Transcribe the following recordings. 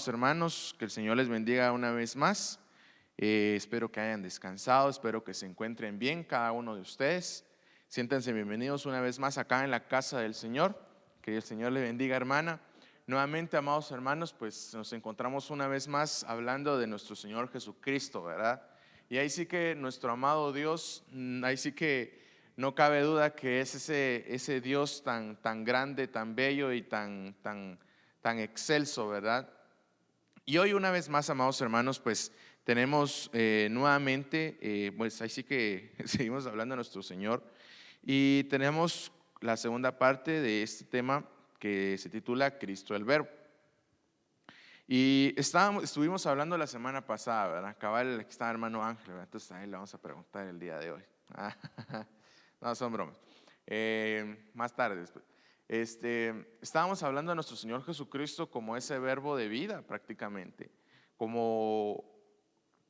Hermanos, que el Señor les bendiga una vez más. Espero que hayan descansado, espero que se encuentren bien cada uno de ustedes. Siéntanse bienvenidos una vez más acá en la casa del Señor. Que el Señor les bendiga, hermana. Nuevamente, amados hermanos, pues nos encontramos una vez más hablando de nuestro Señor Jesucristo, ¿verdad? Y ahí sí que nuestro amado Dios, ahí sí que no cabe duda que es ese Dios tan grande, tan bello y tan excelso, ¿verdad? Y hoy una vez más, amados hermanos, pues tenemos nuevamente, pues ahí sí que seguimos hablando de nuestro Señor y tenemos la segunda parte de este tema que se titula Cristo el Verbo. Y estuvimos hablando la semana pasada, ¿verdad? Cabal, aquí está hermano Ángel, ¿verdad? Entonces a él le vamos a preguntar el día de hoy. No, son bromas. Más tarde después. Estábamos hablando de nuestro Señor Jesucristo como ese verbo de vida prácticamente, como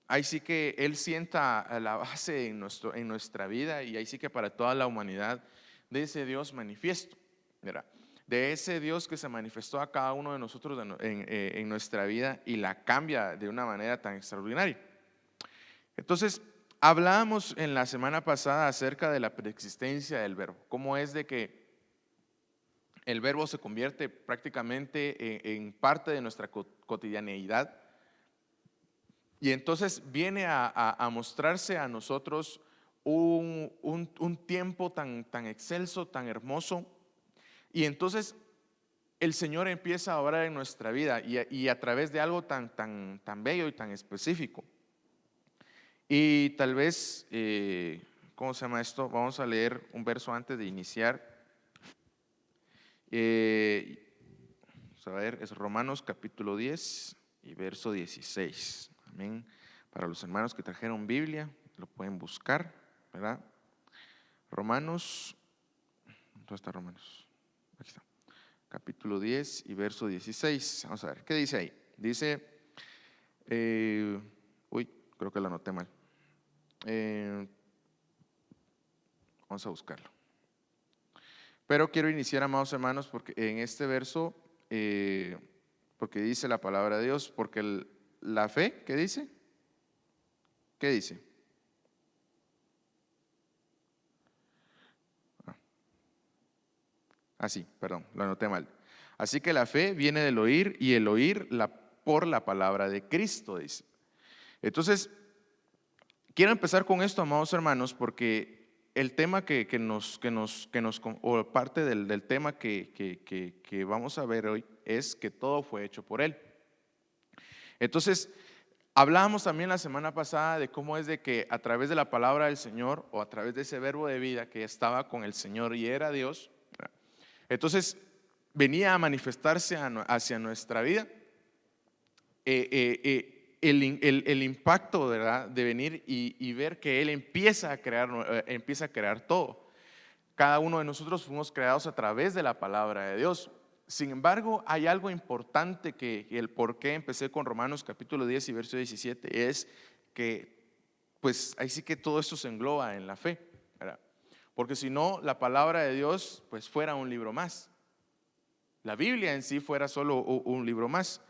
ahí sí que Él sienta a la base en nuestra vida y ahí sí que para toda la humanidad de ese Dios manifiesto, ¿verdad? De ese Dios que se manifestó a cada uno de nosotros en nuestra vida y la cambia de una manera tan extraordinaria. Entonces, hablábamos en la semana pasada acerca de la preexistencia del verbo, cómo es de que el verbo se convierte prácticamente en parte de nuestra cotidianeidad y entonces viene a mostrarse a nosotros un tiempo tan excelso, tan hermoso. Y entonces el Señor empieza a obrar en nuestra vida y a través de algo tan bello y tan específico. Y tal vez, ¿cómo se llama esto? Vamos a leer un verso antes de iniciar. Vamos a ver, es Romanos capítulo 10 y verso 16. Amén. Para los hermanos que trajeron Biblia, lo pueden buscar, ¿verdad? Romanos, ¿dónde está Romanos? Aquí está. Capítulo 10 y verso 16. Vamos a ver, ¿qué dice ahí? Dice, creo que lo anoté mal. Vamos a buscarlo. Pero quiero iniciar, amados hermanos, porque en este verso, porque dice la palabra de Dios, porque la fe, ¿qué dice? ¿Qué dice? Sí, perdón, lo anoté mal. Así que la fe viene del oír y el oír por la palabra de Cristo, dice. Entonces, quiero empezar con esto, amados hermanos, porque el tema o parte del tema que vamos a ver hoy es que todo fue hecho por Él. Entonces, hablábamos también la semana pasada de cómo es de que a través de la palabra del Señor o a través de ese verbo de vida que estaba con el Señor y era Dios, entonces venía a manifestarse hacia nuestra vida el impacto, ¿verdad? De venir y ver que Él empieza a crear todo. Cada uno de nosotros fuimos creados a través de la palabra de Dios. Sin embargo, hay algo importante que el por qué empecé con Romanos capítulo 10 y verso 17 es que, pues ahí sí que todo esto se engloba en la fe, ¿verdad? Porque si no, la palabra de Dios pues fuera un libro más. La Biblia en sí fuera solo un libro más.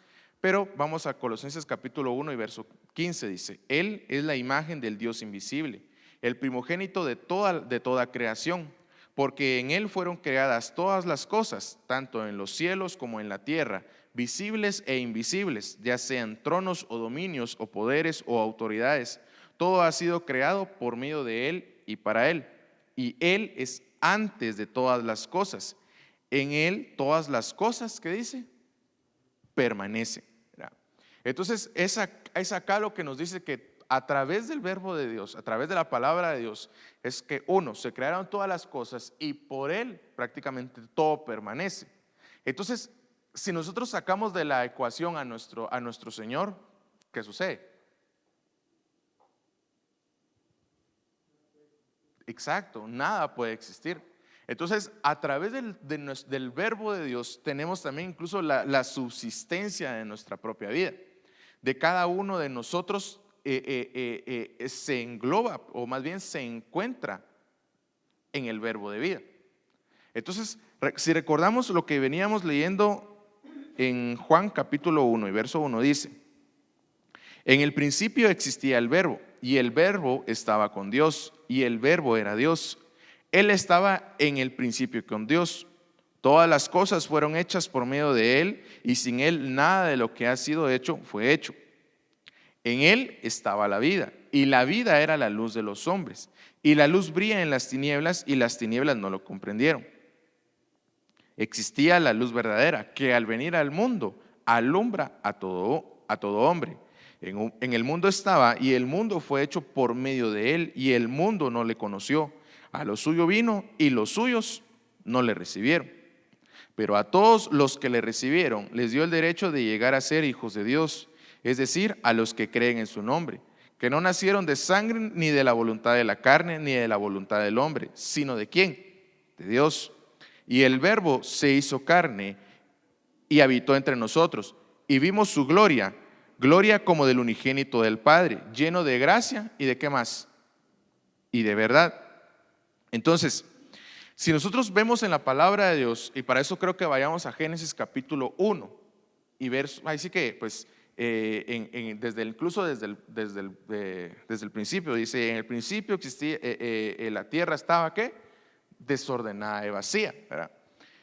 Pero vamos a Colosenses capítulo 1 y verso 15, dice: Él es la imagen del Dios invisible, el primogénito de toda creación, porque en Él fueron creadas todas las cosas, tanto en los cielos como en la tierra, visibles e invisibles, ya sean tronos o dominios o poderes o autoridades. Todo ha sido creado por medio de Él y para Él. Y Él es antes de todas las cosas. En Él todas las cosas, ¿qué dice? Permanecen. Entonces es acá lo que nos dice que a través del verbo de Dios, a través de la palabra de Dios, es que se crearon todas las cosas y por Él prácticamente todo permanece. Entonces, si nosotros sacamos de la ecuación a nuestro Señor, ¿qué sucede? Exacto, nada puede existir. Entonces, a través del verbo de Dios tenemos también incluso la subsistencia de nuestra propia vida. De cada uno de nosotros se engloba, o más bien se encuentra en el verbo de vida. Entonces, si recordamos lo que veníamos leyendo en Juan capítulo 1 y verso 1 dice: en el principio existía el verbo, y el verbo estaba con Dios, y el verbo era Dios. Él estaba en el principio con Dios. Todas las cosas fueron hechas por medio de Él, y sin Él nada de lo que ha sido hecho fue hecho. En Él estaba la vida, y la vida era la luz de los hombres. Y la luz brilla en las tinieblas, y las tinieblas no lo comprendieron. Existía la luz verdadera, que al venir al mundo alumbra a todo hombre. En el mundo estaba, y el mundo fue hecho por medio de Él, y el mundo no le conoció. A lo suyo vino, y los suyos no le recibieron. Pero a todos los que le recibieron, les dio el derecho de llegar a ser hijos de Dios, es decir, a los que creen en su nombre, que no nacieron de sangre, ni de la voluntad de la carne, ni de la voluntad del hombre, sino ¿de quién? De Dios. Y el Verbo se hizo carne y habitó entre nosotros, y vimos su gloria, gloria como del unigénito del Padre, lleno de gracia y ¿de qué más? Y de verdad. Entonces, si nosotros vemos en la palabra de Dios, y para eso creo que vayamos a Génesis capítulo 1 y ver, ahí sí que pues incluso desde el principio, dice: en el principio existía, la tierra estaba ¿qué? Desordenada y vacía, ¿verdad?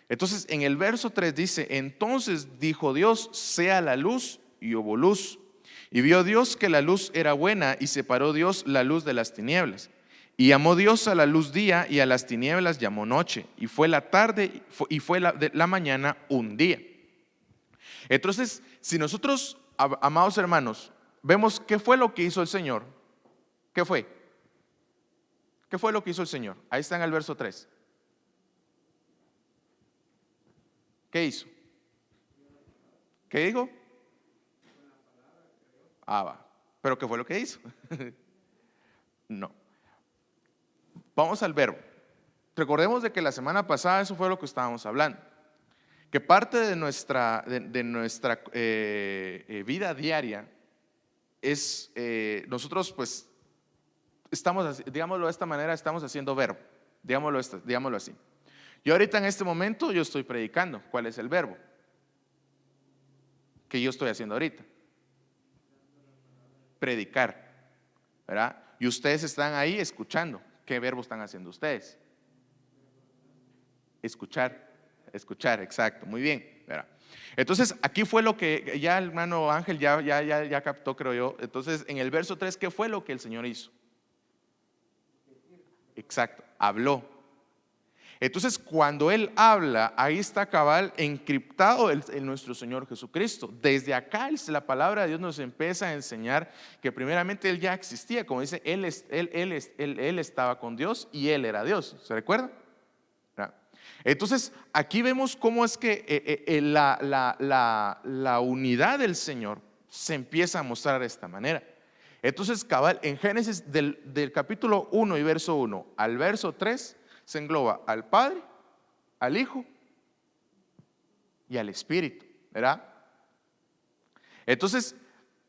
Entonces en el verso 3 dice: entonces dijo Dios, sea la luz, y hubo luz. Y vio Dios que la luz era buena, y separó Dios la luz de las tinieblas. Y llamó Dios a la luz día, y a las tinieblas llamó noche. Y fue la tarde y fue la mañana un día. Entonces, si nosotros, amados hermanos, vemos qué fue lo que hizo el Señor, ¿qué fue? ¿Qué fue lo que hizo el Señor? Ahí está en el verso 3. ¿Qué hizo? ¿Qué dijo? Va. ¿Pero qué fue lo que hizo? No. Vamos al verbo. Recordemos de que la semana pasada eso fue lo que estábamos hablando. Que parte de nuestra vida diaria es, nosotros pues estamos, digámoslo de esta manera, estamos haciendo verbo, digámoslo así. Yo ahorita en este momento yo estoy predicando. ¿Cuál es el verbo que yo estoy haciendo ahorita? Predicar, ¿verdad? Y ustedes están ahí escuchando. ¿Qué verbo están haciendo ustedes? Escuchar, exacto, muy bien, ¿verdad? Entonces aquí fue lo que ya el hermano Ángel ya captó, creo yo. Entonces en el verso 3, ¿qué fue lo que el Señor hizo? Exacto, habló. Entonces cuando Él habla, ahí está cabal encriptado en nuestro Señor Jesucristo. Desde acá la palabra de Dios nos empieza a enseñar que primeramente Él ya existía. Como dice, Él estaba con Dios y Él era Dios. ¿Se recuerda? Entonces aquí vemos cómo es que la unidad del Señor se empieza a mostrar de esta manera. Entonces cabal, en Génesis del capítulo 1 y verso 1 al verso 3 se engloba al Padre, al Hijo y al Espíritu, ¿verdad? Entonces,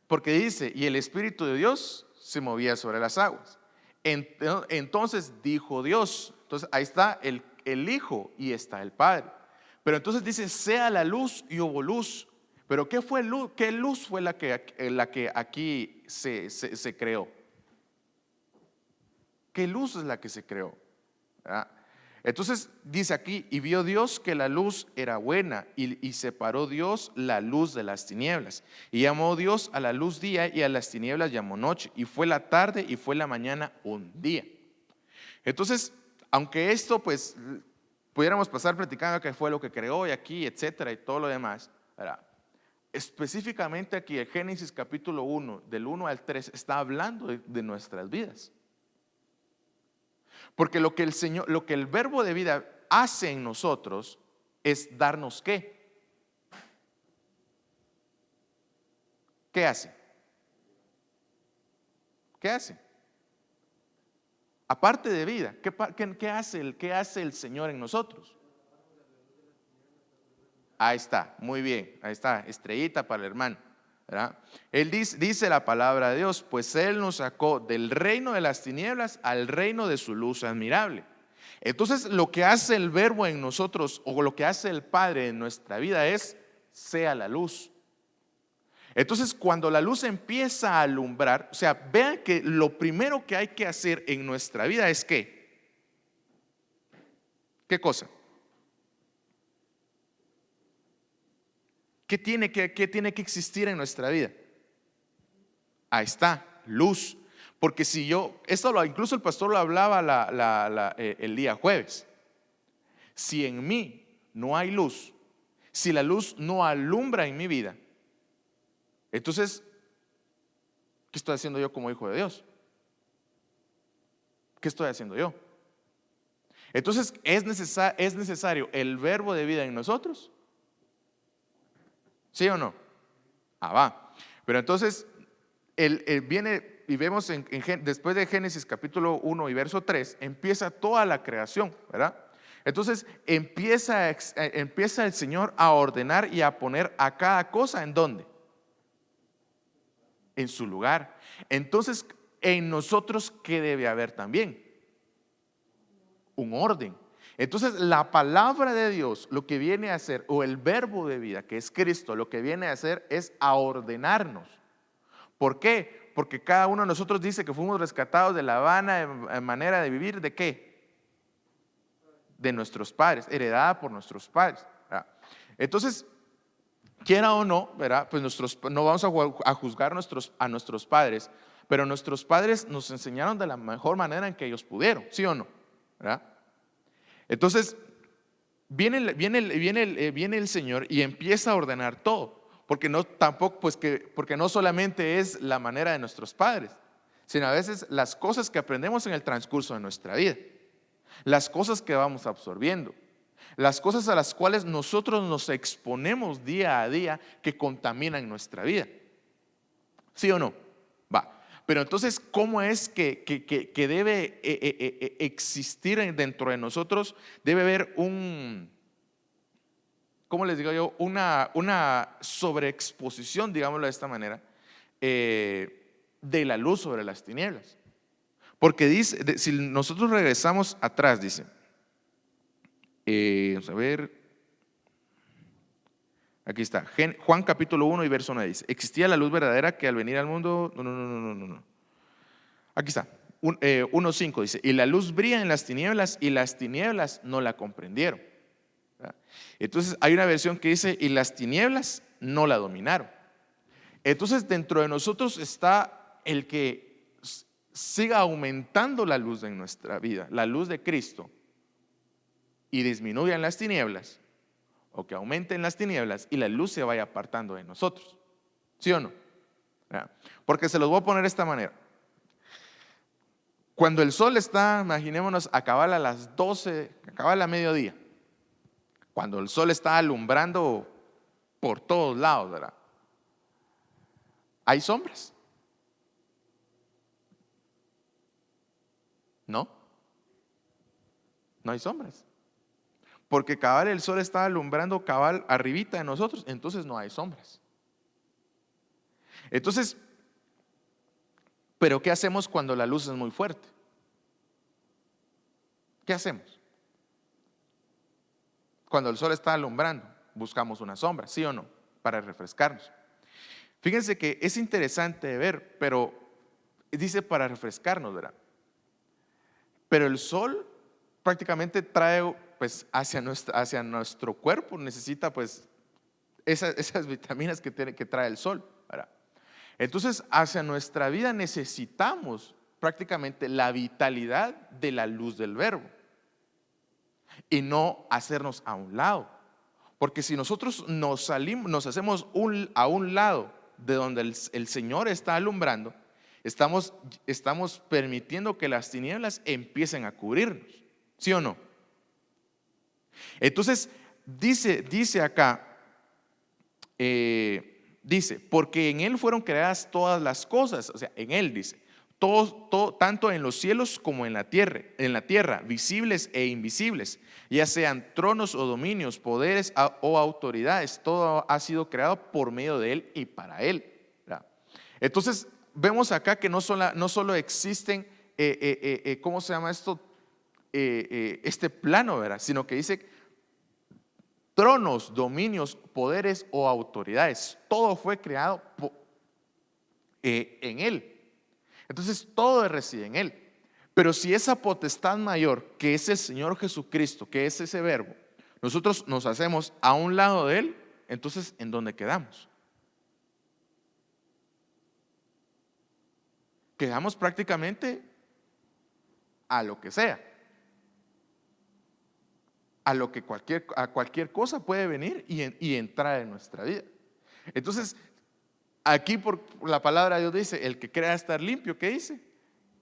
porque dice, y el Espíritu de Dios se movía sobre las aguas. Entonces dijo Dios. Entonces ahí está el Hijo y está el Padre. Pero entonces dice, sea la luz, y hubo luz. Pero ¿qué fue luz? ¿Qué luz fue la que aquí se creó? ¿Qué luz es la que se creó? ¿Verdad? Entonces dice aquí, y vio Dios que la luz era buena, y separó Dios la luz de las tinieblas. Y llamó Dios a la luz día, y a las tinieblas llamó noche. Y fue la tarde y fue la mañana un día. Entonces, aunque esto pues pudiéramos pasar platicando qué fue lo que creó y aquí, etcétera, y todo lo demás, ¿verdad? Específicamente aquí en Génesis capítulo 1, del 1 al 3, está hablando de nuestras vidas. Porque lo que el verbo de vida hace en nosotros es darnos ¿qué? ¿Qué hace? ¿Qué hace? Aparte de vida, ¿qué hace el Señor en nosotros? Ahí está, muy bien, ahí está, estrellita para el hermano, ¿verdad? Él dice la palabra de Dios, pues Él nos sacó del reino de las tinieblas al reino de su luz admirable. Entonces lo que hace el verbo en nosotros, o lo que hace el Padre en nuestra vida, es sea la luz. Entonces, cuando la luz empieza a alumbrar, o sea, vean que lo primero que hay que hacer en nuestra vida es ¿qué? ¿Qué cosa? ¿Qué tiene que existir en nuestra vida? Ahí está, luz. Porque si yo, incluso el pastor lo hablaba el día jueves. Si en mí no hay luz, si la luz no alumbra en mi vida, entonces, ¿qué estoy haciendo yo como hijo de Dios? ¿Qué estoy haciendo yo? Entonces, ¿es necesario el verbo de vida en nosotros? ¿Sí o no? Va. Pero entonces, viene y vemos después de Génesis capítulo 1 y verso 3, empieza toda la creación, ¿verdad? Entonces, empieza el Señor a ordenar y a poner a cada cosa, ¿en dónde? En su lugar. Entonces, en nosotros, ¿qué debe haber también? Un orden. Entonces, la palabra de Dios lo que viene a hacer, o el verbo de vida, que es Cristo, lo que viene a hacer es a ordenarnos. ¿Por qué? Porque cada uno de nosotros dice que fuimos rescatados de la vana manera de vivir, ¿de qué? De nuestros padres, heredada por nuestros padres, ¿verdad? Entonces, quiera o no, ¿verdad? Pues no vamos a juzgar a nuestros padres, pero nuestros padres nos enseñaron de la mejor manera en que ellos pudieron, ¿sí o no? ¿Verdad? Entonces, viene el Señor y empieza a ordenar todo, porque no solamente es la manera de nuestros padres, sino a veces las cosas que aprendemos en el transcurso de nuestra vida, las cosas que vamos absorbiendo, las cosas a las cuales nosotros nos exponemos día a día que contaminan nuestra vida. ¿Sí o no? Va. Pero entonces, ¿cómo es que debe existir dentro de nosotros? Debe haber ¿cómo les digo yo? Una sobreexposición, digámoslo de esta manera, de la luz sobre las tinieblas. Porque dice, si nosotros regresamos atrás, dice, vamos a ver, aquí está, Juan capítulo 1 y verso 9 dice: existía la luz verdadera que al venir al mundo, no. Aquí está, 1:5 dice: y la luz brilla en las tinieblas y las tinieblas no la comprendieron. Entonces hay una versión que dice: y las tinieblas no la dominaron. Entonces dentro de nosotros está el que siga aumentando la luz en nuestra vida, la luz de Cristo, y disminuyan las tinieblas, o que aumenten las tinieblas y la luz se vaya apartando de nosotros. ¿Sí o no? Porque se los voy a poner de esta manera. Cuando el sol está, imaginémonos, acabar a las 12, acabar a mediodía, cuando el sol está alumbrando por todos lados, ¿verdad? ¿Hay sombras? No hay sombras. Porque cabal el sol está alumbrando cabal arribita de nosotros, entonces no hay sombras. Entonces, ¿pero qué hacemos cuando la luz es muy fuerte? ¿Qué hacemos? Cuando el sol está alumbrando, buscamos una sombra, ¿sí o no? Para refrescarnos. Fíjense que es interesante de ver, pero dice para refrescarnos, ¿verdad? Pero el sol prácticamente trae pues hacia nuestro cuerpo, necesita pues esas vitaminas que trae el sol, ¿verdad? Entonces hacia nuestra vida necesitamos prácticamente la vitalidad de la luz del verbo y no hacernos a un lado, porque si nosotros nos hacemos a un lado de donde el Señor está alumbrando, estamos permitiendo que las tinieblas empiecen a cubrirnos, ¿sí o no? Entonces dice acá, dice, porque en Él fueron creadas todas las cosas, o sea, en Él dice, todo, tanto en los cielos como en la tierra, visibles e invisibles, ya sean tronos o dominios, poderes o autoridades, todo ha sido creado por medio de Él y para Él, ¿verdad? Entonces vemos acá que no solo existen, ¿cómo se llama esto? Este plano, ¿verdad? Sino que dice tronos, dominios, poderes o autoridades. Todo fue creado en Él. Entonces todo reside en Él. Pero si esa potestad mayor, que es el Señor Jesucristo, que es ese verbo, nosotros nos hacemos a un lado de Él, entonces ¿en dónde quedamos? Quedamos prácticamente a lo que sea, a lo que cualquier cosa puede venir y entrar en nuestra vida. Entonces, aquí por la palabra de Dios dice, el que crea estar limpio, ¿qué dice?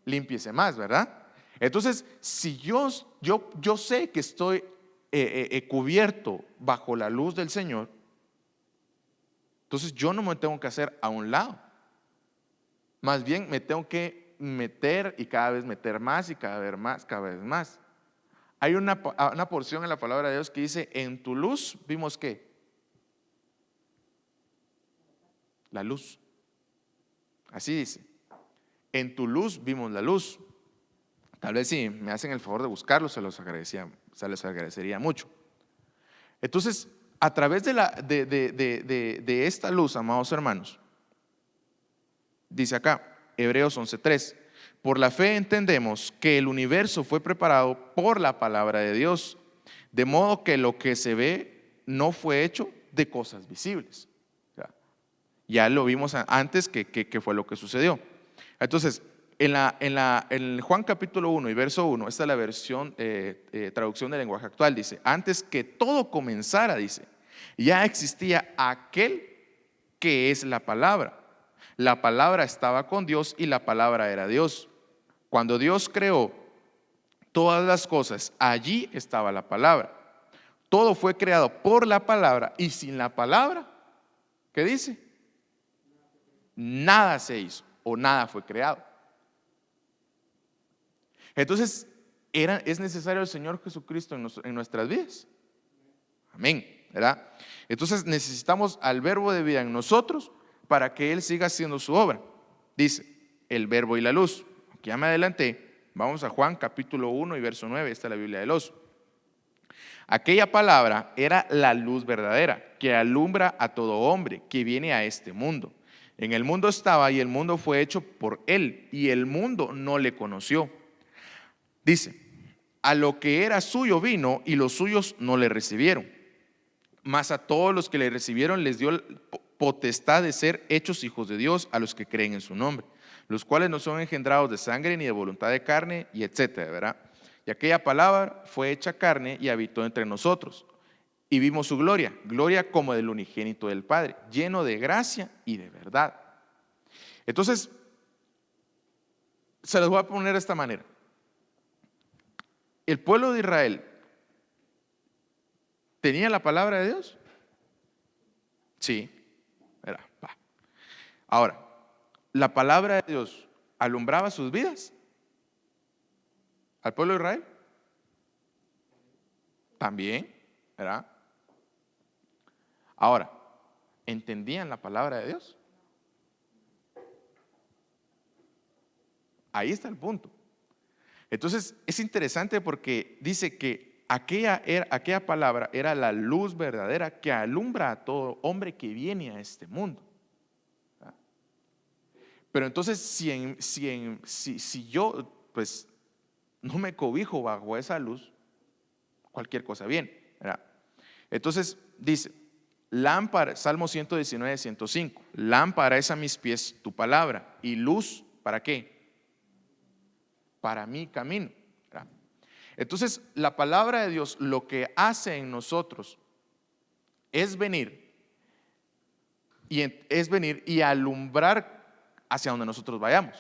Límpiese más, ¿verdad? Entonces, si yo sé que estoy cubierto bajo la luz del Señor, entonces yo no me tengo que hacer a un lado. Más bien me tengo que meter y cada vez meter más y cada vez más, cada vez más. Hay una porción en la palabra de Dios que dice, en tu luz vimos ¿qué? La luz. Así dice. En tu luz vimos la luz. Tal vez si me hacen el favor de buscarlo, se les agradecería mucho. Entonces, a través de esta luz, amados hermanos, dice acá, Hebreos 11:3, por la fe entendemos que el universo fue preparado por la palabra de Dios, de modo que lo que se ve no fue hecho de cosas visibles. Ya lo vimos antes que fue lo que sucedió. Entonces, en Juan capítulo 1 y verso 1, esta es la versión, traducción del lenguaje actual, dice, antes que todo comenzara, dice, ya existía aquel que es la palabra. La palabra estaba con Dios y la palabra era Dios. Cuando Dios creó todas las cosas, allí estaba la palabra. Todo fue creado por la palabra y sin la palabra, ¿qué dice? Nada se hizo o nada fue creado. Entonces, es necesario el Señor Jesucristo en nuestras vidas. Amén, ¿verdad? Entonces necesitamos al verbo de vida en nosotros para que Él siga haciendo su obra. Dice, el verbo y la luz. Aquí ya me adelanté. Vamos a Juan capítulo 1 y verso 9. Esta es la Biblia del oso. Aquella palabra era la luz verdadera que alumbra a todo hombre que viene a este mundo. En el mundo estaba y el mundo fue hecho por Él y el mundo no le conoció. Dice, a lo que era suyo vino y los suyos no le recibieron. Mas a todos los que le recibieron les dio potestad de ser hechos hijos de Dios a los que creen en su nombre, los cuales no son engendrados de sangre ni de voluntad de carne y etcétera, ¿verdad? Y aquella palabra fue hecha carne y habitó entre nosotros. Y vimos su gloria, gloria como del unigénito del Padre, lleno de gracia y de verdad. Entonces, se los voy a poner de esta manera. El pueblo de Israel ¿tenía la palabra de Dios? Sí. Era. Ahora, ¿la palabra de Dios alumbraba sus vidas? ¿Al pueblo de Israel? También, ¿verdad? Ahora, ¿entendían la palabra de Dios? Ahí está el punto. Entonces, es interesante porque dice que aquella palabra era la luz verdadera que alumbra a todo hombre que viene a este mundo. Pero entonces, si yo pues no me cobijo bajo esa luz, cualquier cosa viene, ¿verdad? Entonces dice, lámpara, Salmo 119, 105, lámpara es a mis pies tu palabra y luz, ¿para qué? Para mi camino, ¿verdad? Entonces, la palabra de Dios lo que hace en nosotros es venir y alumbrar hacia donde nosotros vayamos.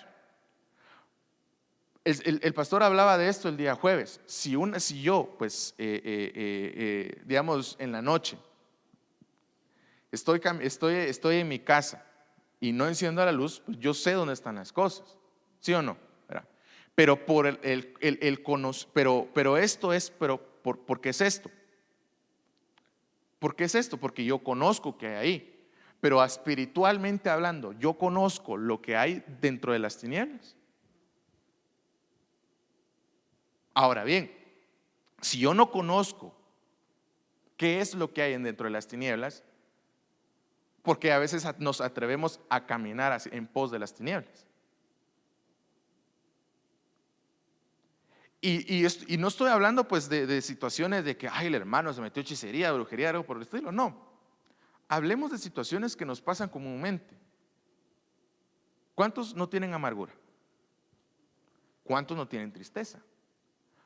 El pastor hablaba de esto el día jueves. Si yo, pues, digamos, en la noche, estoy en mi casa y no enciendo la luz, pues yo sé dónde están las cosas, ¿sí o no? ¿Verdad? Pero ¿por qué es esto? ¿Por qué es esto? Porque yo conozco que hay ahí, pero espiritualmente hablando, yo conozco lo que hay dentro de las tinieblas. Ahora bien, si yo no conozco qué es lo que hay dentro de las tinieblas, porque a veces nos atrevemos a caminar en pos de las tinieblas. Y no estoy hablando pues de situaciones de que ay, el hermano se metió hechicería, brujería, algo por el estilo. No, hablemos de situaciones que nos pasan comúnmente. ¿Cuántos no tienen amargura? ¿Cuántos no tienen tristeza?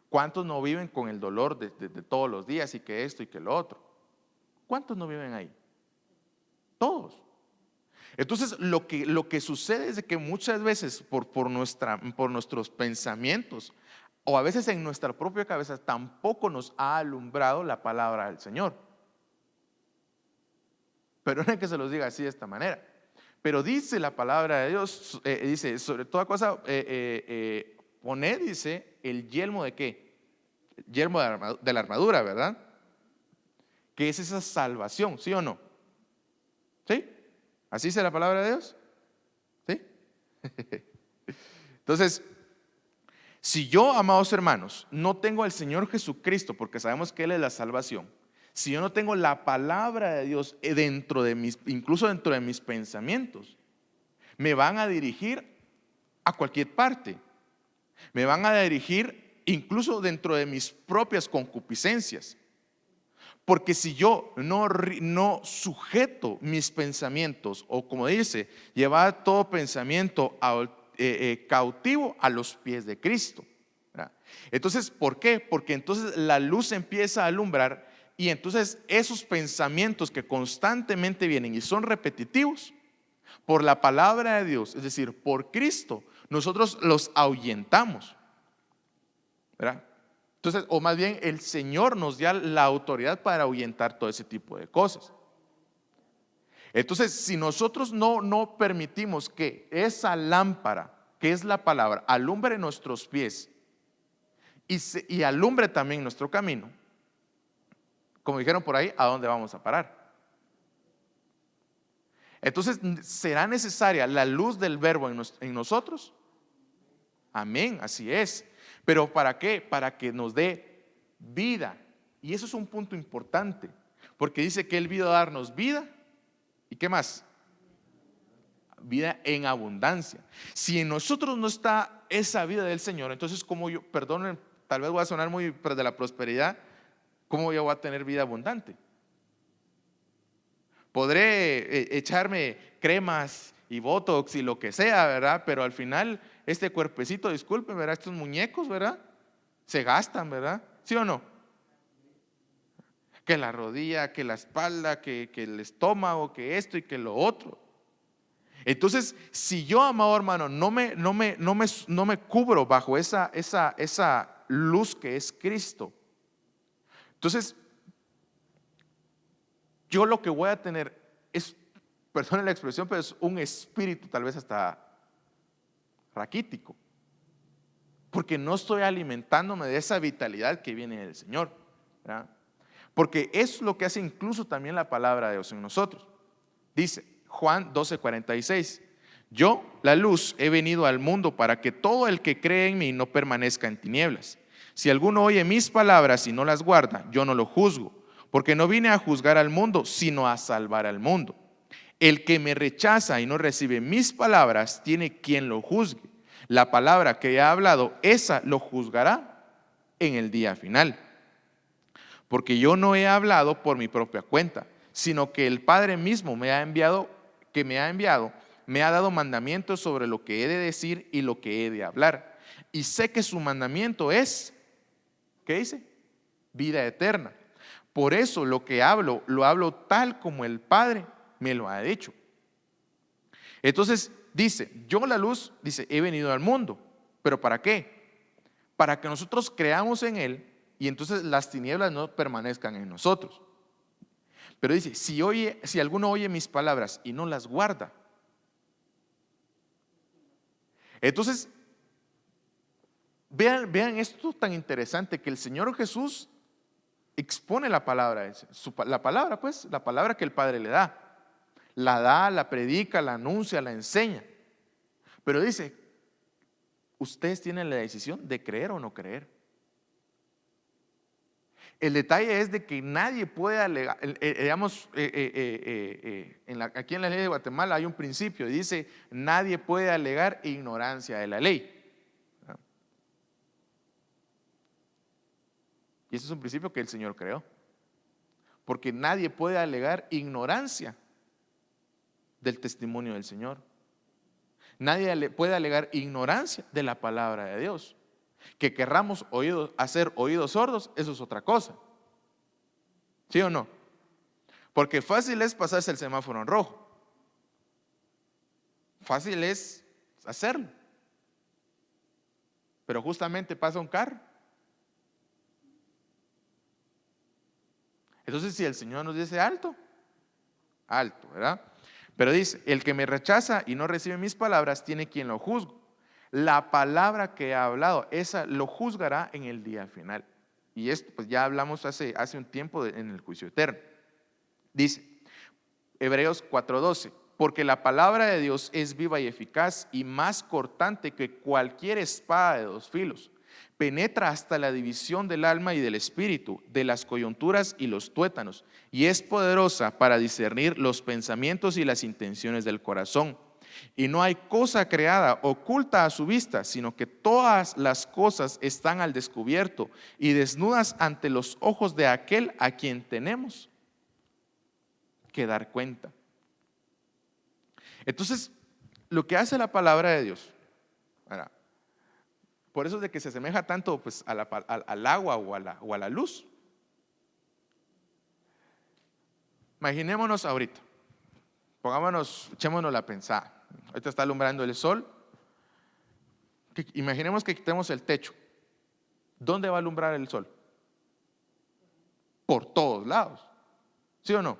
¿Cuántos no viven con el dolor de todos los días y que esto y que lo otro? ¿Cuántos no viven ahí? Todos. Entonces lo que sucede es de que muchas veces por nuestros pensamientos o a veces en nuestra propia cabeza tampoco nos ha alumbrado la palabra del Señor. Pero no es que se los diga así de esta manera. Pero dice la palabra de Dios, dice, sobre toda cosa, poned, dice, el yelmo de qué? El yelmo de la armadura, ¿verdad? Que es esa salvación, ¿sí o no? ¿Sí? ¿Así dice la palabra de Dios? ¿Sí? Entonces, si yo, amados hermanos, no tengo al Señor Jesucristo, porque sabemos que Él es la salvación, si yo no tengo la palabra de Dios incluso dentro de mis pensamientos, me van a dirigir a cualquier parte. Me van a dirigir incluso dentro de mis propias concupiscencias. Porque si yo no sujeto mis pensamientos, o como dice, llevar todo pensamiento cautivo a los pies de Cristo, ¿verdad? Entonces, ¿por qué? Porque entonces la luz empieza a alumbrar y entonces esos pensamientos que constantemente vienen y son repetitivos, por la palabra de Dios, es decir, por Cristo, nosotros los ahuyentamos, ¿verdad? Entonces, o más bien el Señor nos da la autoridad para ahuyentar todo ese tipo de cosas. Entonces, si nosotros no permitimos que esa lámpara, que es la palabra, alumbre nuestros pies y alumbre también nuestro camino, como dijeron por ahí, ¿a dónde vamos a parar? Entonces, ¿será necesaria la luz del verbo en nosotros? Amén, así es. ¿Pero para qué? Para que nos dé vida. Y eso es un punto importante, porque dice que Él vino a darnos vida. ¿Y qué más? Vida en abundancia. Si en nosotros no está esa vida del Señor, entonces como yo, perdonen, tal vez voy a sonar muy de la prosperidad, ¿cómo yo voy a tener vida abundante? Podré echarme cremas y botox y lo que sea, ¿verdad? Pero al final este cuerpecito, disculpen, ¿verdad? Estos muñecos, ¿verdad? Se gastan, ¿verdad? ¿Sí o no? Que la rodilla, que la espalda, que el estómago, que esto y que lo otro. Entonces, si yo, amado hermano, no me cubro bajo esa luz que es Cristo, entonces yo lo que voy a tener es, perdone la expresión, pero es un espíritu tal vez hasta raquítico, porque no estoy alimentándome de esa vitalidad que viene del Señor, ¿verdad? Porque es lo que hace incluso también la palabra de Dios en nosotros. Dice Juan 12:46, yo, la luz, he venido al mundo para que todo el que cree en mí no permanezca en tinieblas. Si alguno oye mis palabras y no las guarda, yo no lo juzgo, porque no vine a juzgar al mundo, sino a salvar al mundo. El que me rechaza y no recibe mis palabras, tiene quien lo juzgue. La palabra que he hablado, esa lo juzgará en el día final. Porque yo no he hablado por mi propia cuenta, sino que el Padre mismo me ha enviado, me ha dado mandamientos sobre lo que he de decir y lo que he de hablar. Y sé que su mandamiento es, ¿qué dice? Vida eterna. Por eso lo que hablo, lo hablo tal como el Padre me lo ha dicho. Entonces dice, yo la luz, dice, he venido al mundo. ¿Pero para qué? Para que nosotros creamos en Él y entonces las tinieblas no permanezcan en nosotros. Pero dice, si alguno oye mis palabras y no las guarda, entonces vean esto tan interesante que el Señor Jesús expone la palabra, la palabra pues, la palabra que el Padre le da. La da, la predica, la anuncia, la enseña. Pero dice, ustedes tienen la decisión de creer o no creer. El detalle es de que nadie puede alegar, digamos, aquí en la ley de Guatemala hay un principio, dice, nadie puede alegar ignorancia de la ley. Y ese es un principio que el Señor creó, porque nadie puede alegar ignorancia del testimonio del Señor. Nadie puede alegar ignorancia de la palabra de Dios. Que querramos hacer oídos sordos, eso es otra cosa. ¿Sí o no? Porque fácil es pasarse el semáforo en rojo. Fácil es hacerlo. Pero justamente pasa un carro. Entonces, si el Señor nos dice alto, alto, ¿verdad? Pero dice, el que me rechaza y no recibe mis palabras, tiene quien lo juzgue. La palabra que ha hablado, esa lo juzgará en el día final. Y esto pues ya hablamos hace un tiempo en el juicio eterno. Dice, Hebreos 4:12, porque la palabra de Dios es viva y eficaz y más cortante que cualquier espada de dos filos. Penetra hasta la división del alma y del espíritu, de las coyunturas y los tuétanos, y es poderosa para discernir los pensamientos y las intenciones del corazón. Y no hay cosa creada oculta a su vista, sino que todas las cosas están al descubierto y desnudas ante los ojos de aquel a quien tenemos que dar cuenta. Entonces, lo que hace la palabra de Dios, ¿verdad? Por eso es de que se asemeja tanto pues, al agua o a la luz. Imaginémonos ahorita, echémonos la pensada. Ahorita está alumbrando el sol. Imaginemos que quitemos el techo. ¿Dónde va a alumbrar el sol? Por todos lados. ¿Sí o no?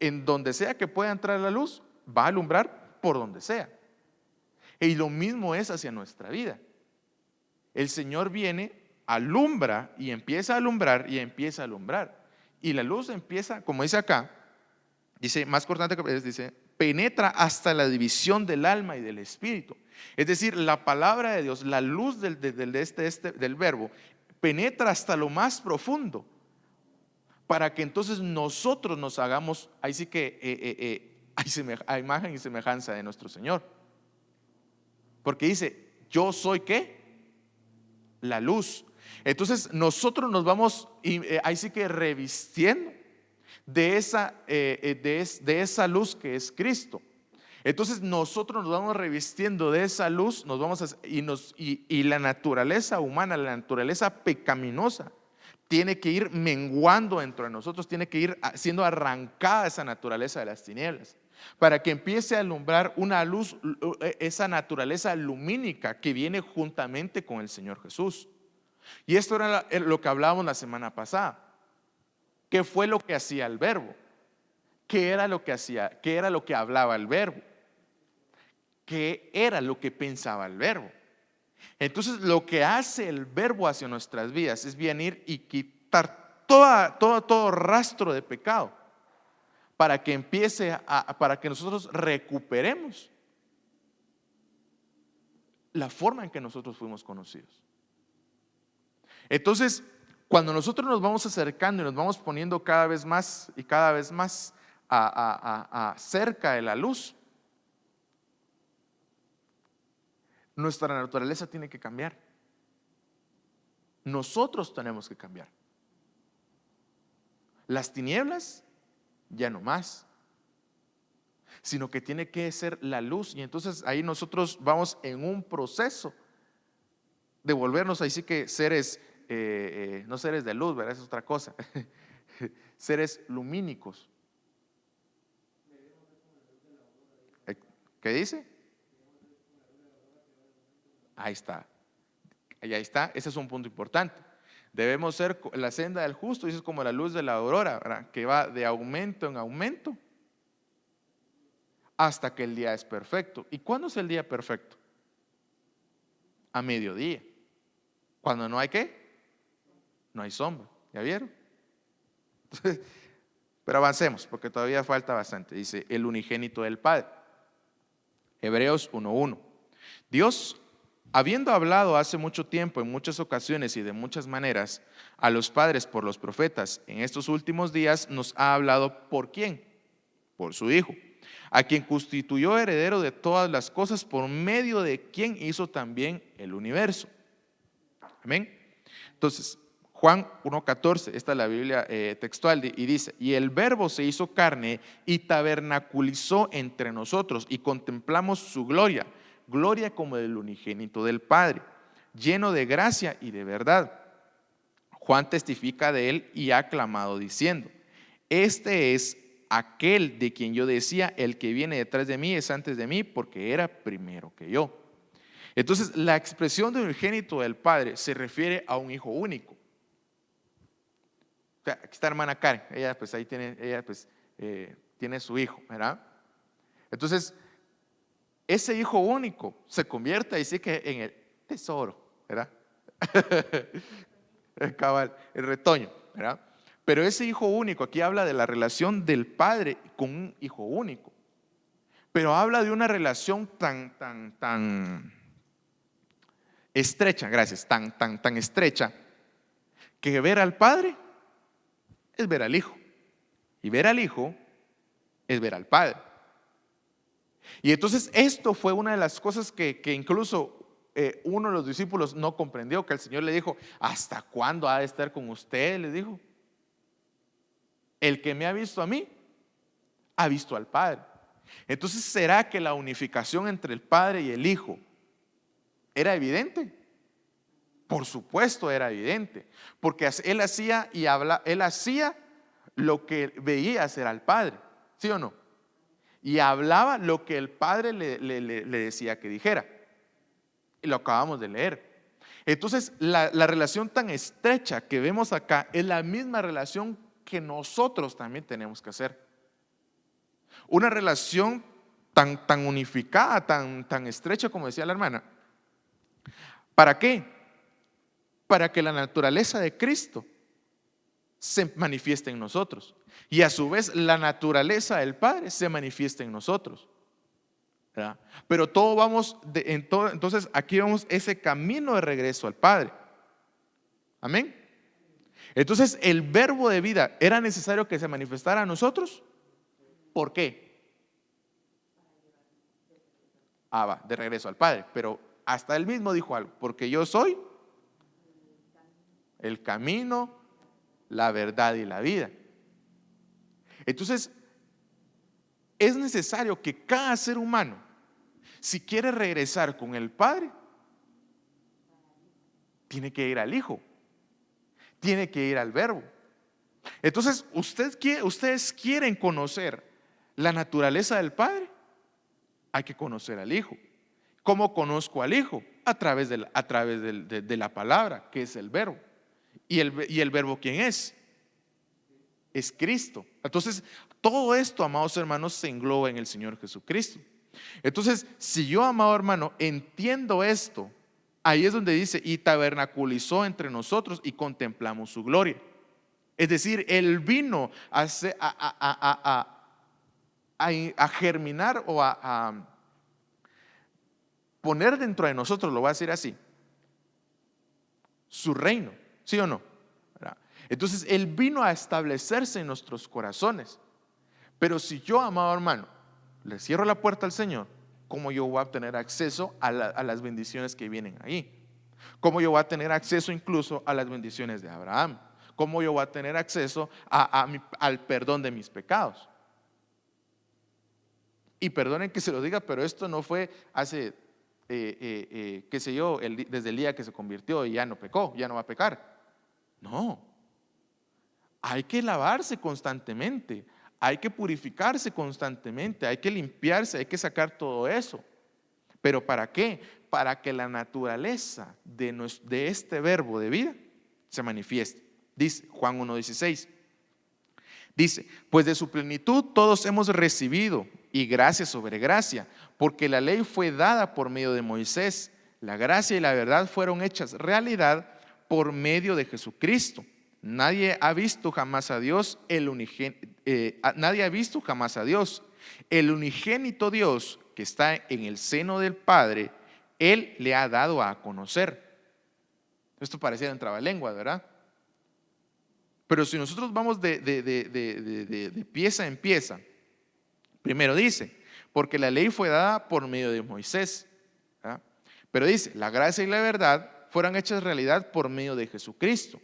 En donde sea que pueda entrar la luz, va a alumbrar por donde sea. Y lo mismo es hacia nuestra vida. El Señor viene, alumbra y empieza a alumbrar y empieza a alumbrar. Y la luz empieza, como dice acá, dice, más cortante que dice, penetra hasta la división del alma y del espíritu. Es decir, la palabra de Dios, la luz del verbo, penetra hasta lo más profundo, para que entonces nosotros nos hagamos, ahí sí que a imagen y semejanza de nuestro Señor. Porque dice, yo soy ¿qué? La luz. Entonces nosotros nos vamos, ahí sí que revistiendo de esa luz que es Cristo. Entonces nosotros nos vamos revistiendo de esa luz, y la naturaleza humana, la naturaleza pecaminosa, tiene que ir menguando dentro de nosotros, tiene que ir siendo arrancada esa naturaleza de las tinieblas, para que empiece a alumbrar una luz, esa naturaleza lumínica que viene juntamente con el Señor Jesús. Y esto era lo que hablábamos la semana pasada. ¿Qué fue lo que hacía el verbo? ¿Qué era lo que hacía? ¿Qué era lo que hablaba el verbo? ¿Qué era lo que pensaba el verbo? Entonces lo que hace el verbo hacia nuestras vidas es venir y quitar todo rastro de pecado, para que para que nosotros recuperemos la forma en que nosotros fuimos conocidos. Entonces, cuando nosotros nos vamos acercando y nos vamos poniendo cada vez más y cada vez más cerca de la luz, nuestra naturaleza tiene que cambiar. Nosotros tenemos que cambiar. Las tinieblas ya no más, sino que tiene que ser la luz. Y entonces ahí nosotros vamos en un proceso de volvernos ahí sí que seres, no seres de luz, ¿verdad? Esa es otra cosa. Seres lumínicos. ¿Qué dice? Ahí está. Ahí está. Ese es un punto importante. Debemos ser la senda del justo, y eso es como la luz de la aurora, ¿verdad? Que va de aumento en aumento hasta que el día es perfecto. ¿Y cuándo es el día perfecto? A mediodía. Cuando no hay ¿qué? No hay sombra. ¿Ya vieron? Entonces, pero avancemos porque todavía falta bastante. Dice el unigénito del Padre. Hebreos 1:1. Dios Habiendo hablado hace mucho tiempo, en muchas ocasiones y de muchas maneras, a los padres por los profetas, en estos últimos días nos ha hablado ¿por quién? Por su Hijo, a quien constituyó heredero de todas las cosas, por medio de quien hizo también el universo. Amén. Entonces, Juan 1:14, esta es la Biblia textual, y dice: y el Verbo se hizo carne y tabernaculizó entre nosotros, y contemplamos su gloria, gloria como del unigénito del Padre, lleno de gracia y de verdad. Juan testifica de él y ha clamado diciendo: este es aquel de quien yo decía, el que viene detrás de mí es antes de mí, porque era primero que yo. Entonces, la expresión de unigénito del Padre se refiere a un hijo único. O sea, aquí está la hermana Karen, ella pues ahí tiene, tiene su hijo, ¿verdad? Entonces, ese hijo único se convierte ahí sí que en el tesoro, ¿verdad? El cabal, el retoño, ¿verdad? Pero ese hijo único, aquí habla de la relación del padre con un hijo único, pero habla de una relación tan estrecha, gracias, tan estrecha, que ver al padre es ver al hijo, y ver al hijo es ver al padre. Y entonces esto fue una de las cosas que incluso uno de los discípulos no comprendió, que el Señor le dijo: ¿hasta cuándo ha de estar con usted? Le dijo: el que me ha visto a mí, ha visto al Padre. Entonces, ¿será que la unificación entre el Padre y el Hijo era evidente? Por supuesto era evidente, porque él hacía lo que veía hacer al Padre, ¿sí o no? Y hablaba lo que el Padre le decía que dijera. Y lo acabamos de leer. Entonces, la relación tan estrecha que vemos acá es la misma relación que nosotros también tenemos que hacer. Una relación tan unificada, tan estrecha, como decía la hermana. ¿Para qué? Para que la naturaleza de Cristo se manifieste en nosotros, y a su vez la naturaleza del Padre se manifieste en nosotros, ¿verdad? Pero todo vamos entonces aquí vemos ese camino de regreso al Padre. Amén. Entonces, el verbo de vida era necesario que se manifestara a nosotros. ¿Por qué? Va de regreso al Padre, pero hasta él mismo dijo algo: porque yo soy el camino, la verdad y la vida. Entonces, es necesario que cada ser humano, si quiere regresar con el Padre, tiene que ir al Hijo, tiene que ir al Verbo. Entonces, ustedes quieren conocer la naturaleza del Padre, hay que conocer al Hijo. ¿Cómo conozco al Hijo? A través de la palabra, que es el Verbo. ¿Y el Verbo quién es? Es Cristo. Entonces, todo esto, amados hermanos, se engloba en el Señor Jesucristo. Entonces, si yo, amado hermano, entiendo esto, ahí es donde dice: y tabernaculizó entre nosotros y contemplamos su gloria. Es decir, Él vino a germinar o a poner dentro de nosotros, lo voy a decir así, su reino, ¿sí o no? Entonces Él vino a establecerse en nuestros corazones. Pero si yo, amado hermano, le cierro la puerta al Señor, ¿cómo yo voy a tener acceso a las bendiciones que vienen ahí? ¿Cómo yo voy a tener acceso incluso a las bendiciones de Abraham? ¿Cómo yo voy a tener acceso al perdón de mis pecados? Y perdonen que se lo diga, pero esto no fue hace, qué sé yo, desde el día que se convirtió y ya no pecó, ya no va a pecar. No, hay que lavarse constantemente, hay que purificarse constantemente, hay que limpiarse, hay que sacar todo eso. ¿Pero para qué? Para que la naturaleza de este verbo de vida se manifieste. Dice Juan 1:16. Dice: pues de su plenitud todos hemos recibido, y gracia sobre gracia, porque la ley fue dada por medio de Moisés, la gracia y la verdad fueron hechas realidad por medio de Jesucristo. Nadie ha visto jamás a Dios, nadie ha visto jamás a Dios. El unigénito Dios que está en el seno del Padre, Él le ha dado a conocer. Esto parecía en trabalengua, ¿verdad? Pero si nosotros vamos de pieza en pieza, primero dice, porque la ley fue dada por medio de Moisés, ¿verdad? Pero dice, la gracia y la verdad fueron hechas realidad por medio de Jesucristo.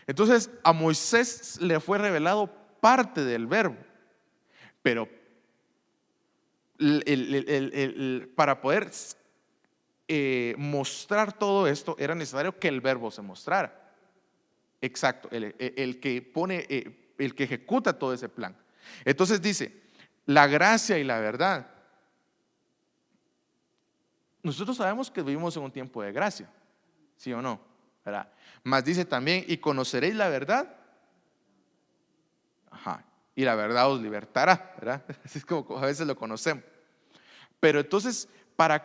Entonces a Moisés le fue revelado parte del verbo, pero para poder mostrar todo esto era necesario que el verbo se mostrara. Exacto, el que pone, el que ejecuta todo ese plan. Entonces dice, la gracia y la verdad. Nosotros sabemos que vivimos en un tiempo de gracia, ¿sí o no? ¿Verdad? Más dice también, y conoceréis la verdad. Ajá. Y la verdad os libertará, ¿verdad? Así es como a veces lo conocemos. Pero entonces, ¿para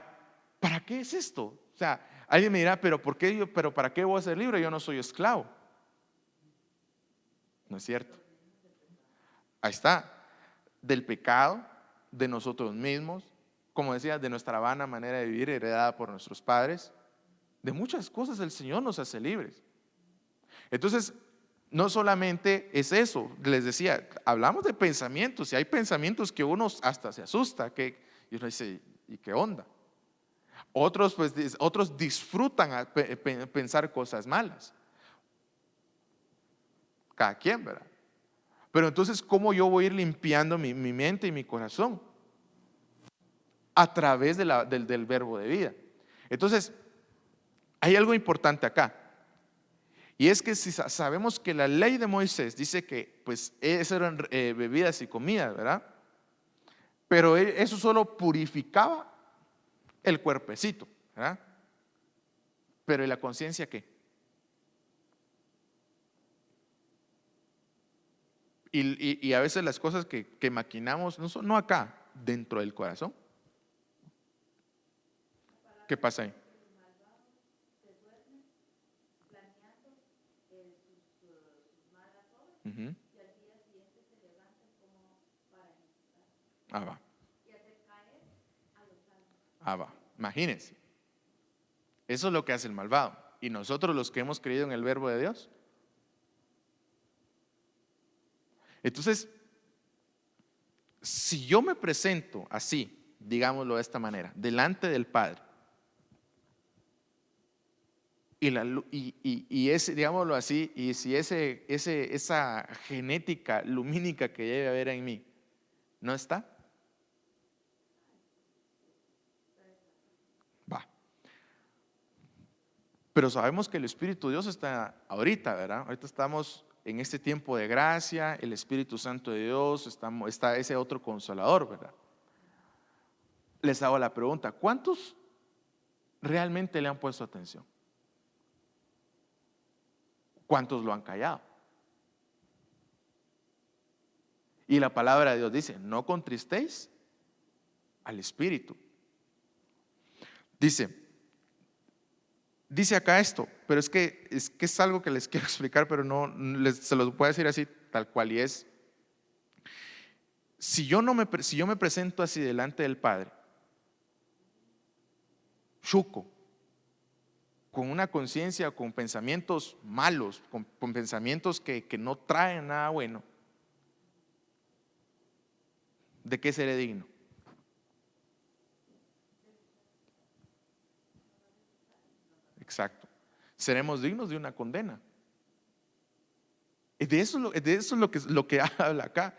qué es esto? O sea, alguien me dirá, pero ¿por qué pero para qué voy a ser libre? Yo no soy esclavo. No es cierto. Ahí está. Del pecado, de nosotros mismos, como decía, de nuestra vana manera de vivir heredada por nuestros padres. De muchas cosas el Señor nos hace libres. Entonces, no solamente es eso, les decía, hablamos de pensamientos y hay pensamientos que uno hasta se asusta, y uno dice, ¿y qué onda? Otros, pues, otros disfrutan pensar cosas malas. Cada quien, ¿verdad? Pero entonces, ¿cómo yo voy a ir limpiando mi mente y mi corazón? A través del verbo de vida. Entonces, hay algo importante acá. Y es que si sabemos que la ley de Moisés dice que pues eso eran bebidas y comidas, ¿verdad? Pero eso solo purificaba el cuerpecito, ¿verdad? Pero ¿y la conciencia qué? Y a veces las cosas que maquinamos no son no acá, dentro del corazón. ¿Qué pasa ahí? Ujú. Ah, va. Ah, va. Imagínense. Eso es lo que hace el malvado. Y nosotros los que hemos creído en el verbo de Dios. Entonces, si yo me presento así, digámoslo de esta manera, delante del Padre, y ese, digámoslo así, y si esa genética lumínica que debe haber en mí no está, va. Pero sabemos que el Espíritu de Dios está ahorita, ¿verdad? Ahorita estamos en este tiempo de gracia, el Espíritu Santo de Dios, está ese otro consolador, ¿verdad? Les hago la pregunta, ¿cuántos realmente le han puesto atención? ¿Cuántos lo han callado? Y la palabra de Dios dice, no contristéis al Espíritu. Dice acá esto, pero es algo que les quiero explicar, pero no se los puedo decir así tal cual y es. Si yo me presento así delante del Padre, chuco, con una conciencia, con pensamientos malos, con pensamientos que no traen nada bueno, ¿de qué seré digno? Exacto. Seremos dignos de una condena. Y de eso es lo que habla acá.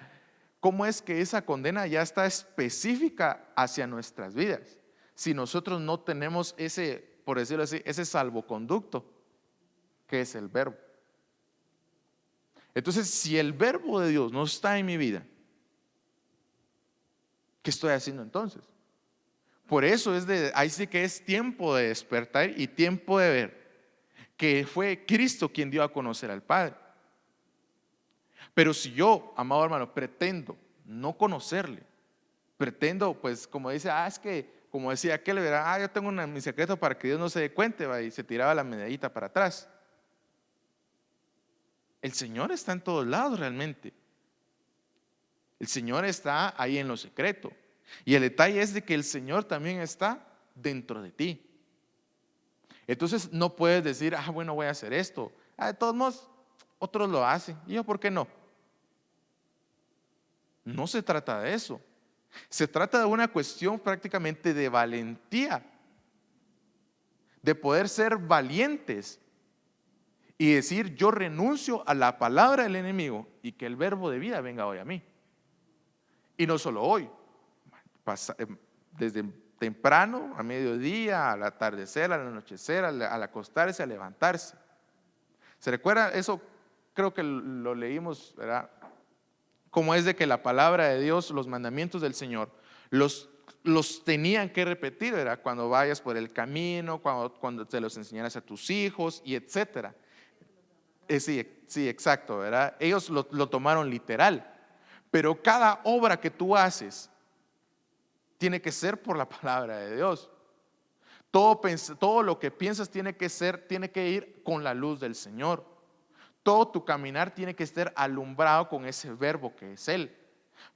¿Cómo es que esa condena ya está específica hacia nuestras vidas? Si nosotros no tenemos ese, por decirlo así, ese salvoconducto, que es el verbo. Entonces, si el verbo de Dios no está en mi vida, ¿qué estoy haciendo entonces? Por eso ahí sí que es tiempo de despertar y tiempo de ver que fue Cristo quien dio a conocer al Padre. Pero si yo, amado hermano, pretendo no conocerle, pretendo, pues como dice, es que, como decía aquel, ¿verdad? Yo tengo mi secreto para que Dios no se dé cuenta, ¿va? Y se tiraba la medallita para atrás. El Señor está en todos lados realmente. El Señor está ahí en lo secreto. Y el detalle es de que el Señor también está dentro de ti. Entonces no puedes decir, bueno, voy a hacer esto. De todos modos, otros lo hacen. ¿Y yo por qué no? No se trata de eso. Se trata de una cuestión prácticamente de valentía, de poder ser valientes y decir, yo renuncio a la palabra del enemigo y que el verbo de vida venga hoy a mí. Y no solo hoy, desde temprano, a mediodía, al atardecer, al anochecer, al acostarse, al levantarse. ¿Se recuerda? Eso creo que lo leímos, ¿verdad? Como es de que la palabra de Dios, los mandamientos del Señor, los tenían que repetir, ¿verdad? Cuando vayas por el camino, cuando te los enseñaras a tus hijos y etcétera. Sí, exacto, ¿verdad? Ellos lo tomaron literal, pero cada obra que tú haces tiene que ser por la palabra de Dios. Todo lo que piensas tiene que ir con la luz del Señor. Todo tu caminar tiene que estar alumbrado con ese verbo que es Él.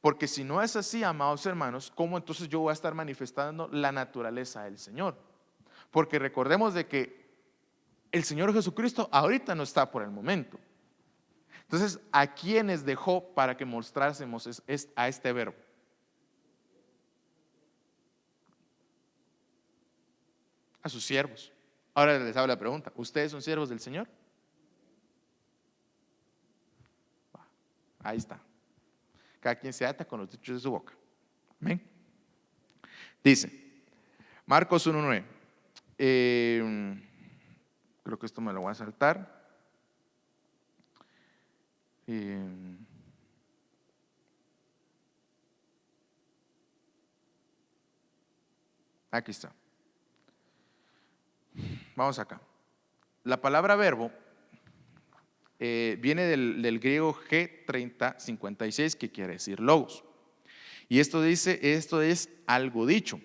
Porque si no es así, amados hermanos, ¿cómo entonces yo voy a estar manifestando la naturaleza del Señor? Porque recordemos de que el Señor Jesucristo ahorita no está por el momento. Entonces, ¿a quiénes dejó para que mostrásemos a este verbo? A sus siervos. Ahora les hago la pregunta, ¿ustedes son siervos del Señor? Ahí está. Cada quien se ata con los dichos de su boca. Amén. Dice Marcos 1:9. Creo que esto me lo voy a saltar. Aquí está. Vamos acá. La palabra verbo viene del griego G3056, que quiere decir logos. Y esto es algo dicho,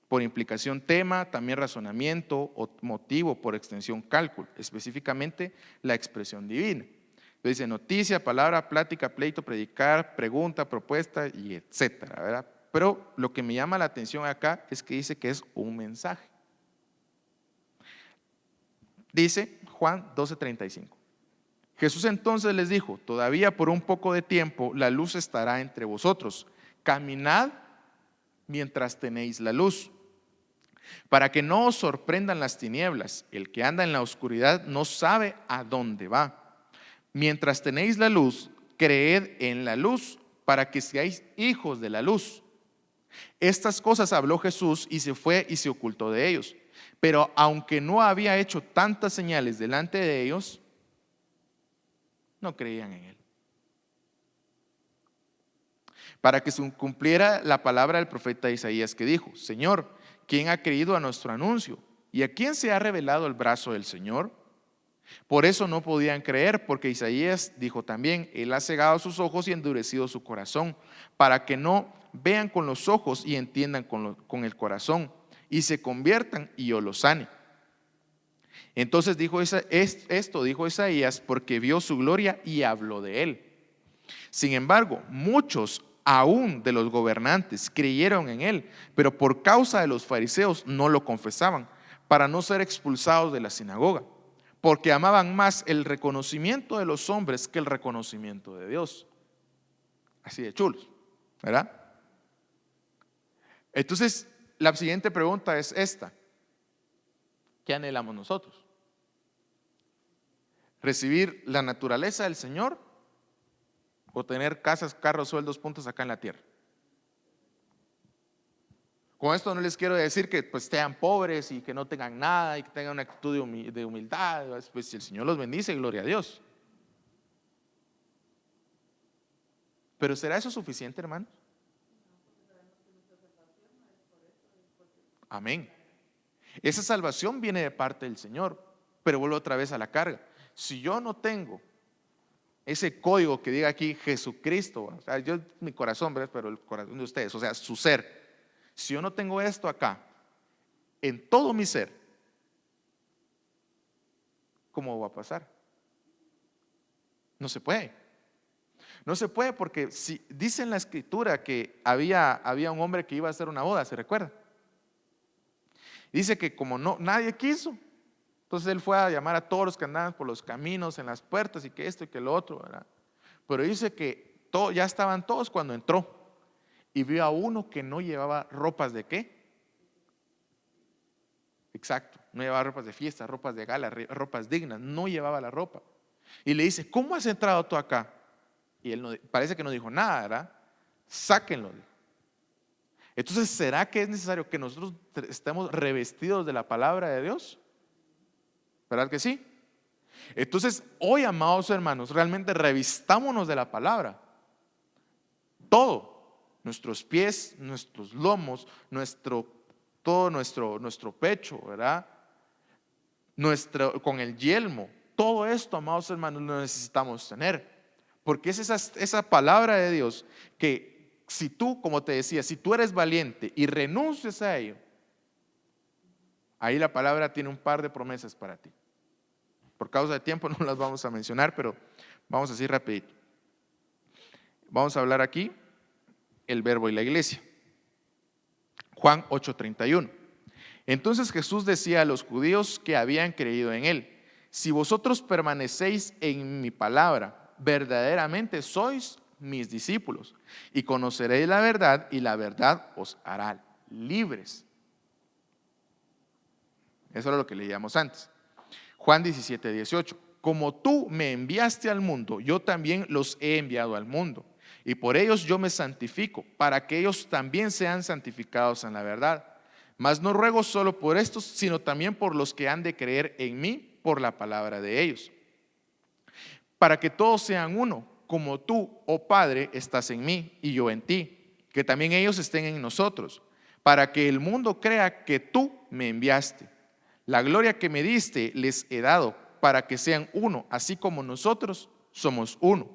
por implicación tema, también razonamiento o motivo, por extensión cálculo, específicamente la expresión divina. Entonces dice noticia, palabra, plática, pleito, predicar, pregunta, propuesta y etcétera, ¿verdad? Pero lo que me llama la atención acá es que dice que es un mensaje. Dice Juan 12:35. Jesús entonces les dijo, todavía por un poco de tiempo la luz estará entre vosotros. Caminad mientras tenéis la luz, para que no os sorprendan las tinieblas. El que anda en la oscuridad no sabe a dónde va. Mientras tenéis la luz, creed en la luz, para que seáis hijos de la luz. Estas cosas habló Jesús y se fue y se ocultó de ellos. Pero aunque no había hecho tantas señales delante de ellos, no creían en él. Para que se cumpliera la palabra del profeta Isaías, que dijo, Señor, ¿quién ha creído a nuestro anuncio? ¿Y a quién se ha revelado el brazo del Señor? Por eso no podían creer, porque Isaías dijo también, Él ha cegado sus ojos y endurecido su corazón, para que no vean con los ojos y entiendan con el corazón, y se conviertan y yo los sane. Entonces dijo Isaías, porque vio su gloria y habló de él. Sin embargo, muchos aún de los gobernantes creyeron en él, pero por causa de los fariseos no lo confesaban, para no ser expulsados de la sinagoga, porque amaban más el reconocimiento de los hombres que el reconocimiento de Dios. Así de chulos, ¿verdad? Entonces, la siguiente pregunta es esta. ¿Qué anhelamos nosotros? ¿Recibir la naturaleza del Señor o tener casas, carros, sueldos, puntos acá en la tierra? Con esto no les quiero decir que pues sean pobres y que no tengan nada y que tengan una actitud de humildad. Pues si el Señor los bendice, gloria a Dios. Pero ¿será eso suficiente, hermanos? Amén. Esa salvación viene de parte del Señor, pero vuelvo otra vez a la carga. Si yo no tengo ese código que diga aquí Jesucristo, o sea, yo mi corazón, ¿verdad? Pero el corazón de ustedes, o sea, su ser. Si yo no tengo esto acá, en todo mi ser, ¿cómo va a pasar? No se puede. No se puede porque si dice en la escritura que había un hombre que iba a hacer una boda, ¿se recuerda? Dice que como nadie quiso, Entonces él fue a llamar a todos los que andaban por los caminos, en las puertas y que esto y que lo otro, ¿verdad? Pero dice que ya estaban todos cuando entró y vio a uno que no llevaba ropas de qué. Exacto, no llevaba ropas de fiesta, ropas de gala, ropas dignas, no llevaba la ropa. Y le dice, ¿cómo has entrado tú acá? Y él parece que no dijo nada, ¿verdad? Sáquenlo. Entonces, ¿será que es necesario que nosotros estemos revestidos de la palabra de Dios? ¿Verdad que sí? Entonces, hoy, amados hermanos, realmente revistámonos de la palabra. Todo, nuestros pies, nuestros lomos, todo nuestro pecho, ¿verdad? Con el yelmo, todo esto, amados hermanos, lo necesitamos tener. Porque es esa palabra de Dios que si tú, como te decía, si tú eres valiente y renuncias a ello, ahí la palabra tiene un par de promesas para ti. Por causa de tiempo no las vamos a mencionar, pero vamos a decir rapidito. Vamos a hablar aquí el verbo y la iglesia. Juan 8:31. Entonces Jesús decía a los judíos que habían creído en él: si vosotros permanecéis en mi palabra, verdaderamente sois mis discípulos, y conoceréis la verdad, y la verdad os hará libres. Eso era lo que leíamos antes. Juan 17:18. Como tú me enviaste al mundo, yo también los he enviado al mundo, y por ellos yo me santifico, para que ellos también sean santificados en la verdad. Mas no ruego solo por estos, sino también por los que han de creer en mí por la palabra de ellos, para que todos sean uno, como tú, oh Padre, estás en mí y yo en ti, que también ellos estén en nosotros, para que el mundo crea que tú me enviaste. La gloria que me diste les he dado, para que sean uno, así como nosotros somos uno.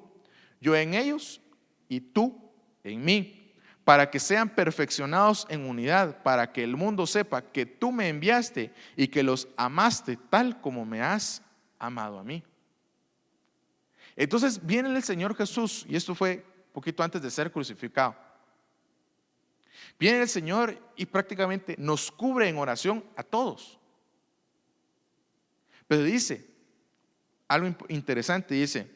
Yo en ellos y tú en mí, para que sean perfeccionados en unidad, para que el mundo sepa que tú me enviaste y que los amaste tal como me has amado a mí. Entonces viene el Señor Jesús, y esto fue poquito antes de ser crucificado. Viene el Señor y prácticamente nos cubre en oración a todos. Pero dice algo interesante, dice,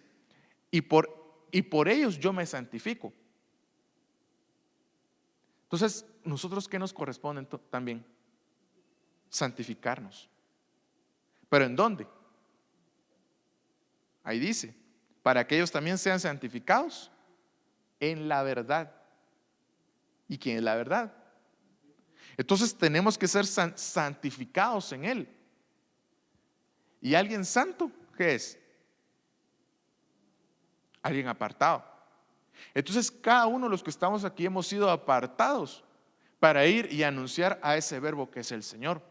y por ellos yo me santifico. Entonces, ¿nosotros qué nos corresponde también? Santificarnos. ¿Pero en dónde? Ahí dice, para que ellos también sean santificados en la verdad. ¿Y quién es la verdad? Entonces tenemos que ser santificados en Él. ¿Y alguien santo qué es? Alguien apartado. Entonces cada uno de los que estamos aquí hemos sido apartados para ir y anunciar a ese verbo que es el Señor.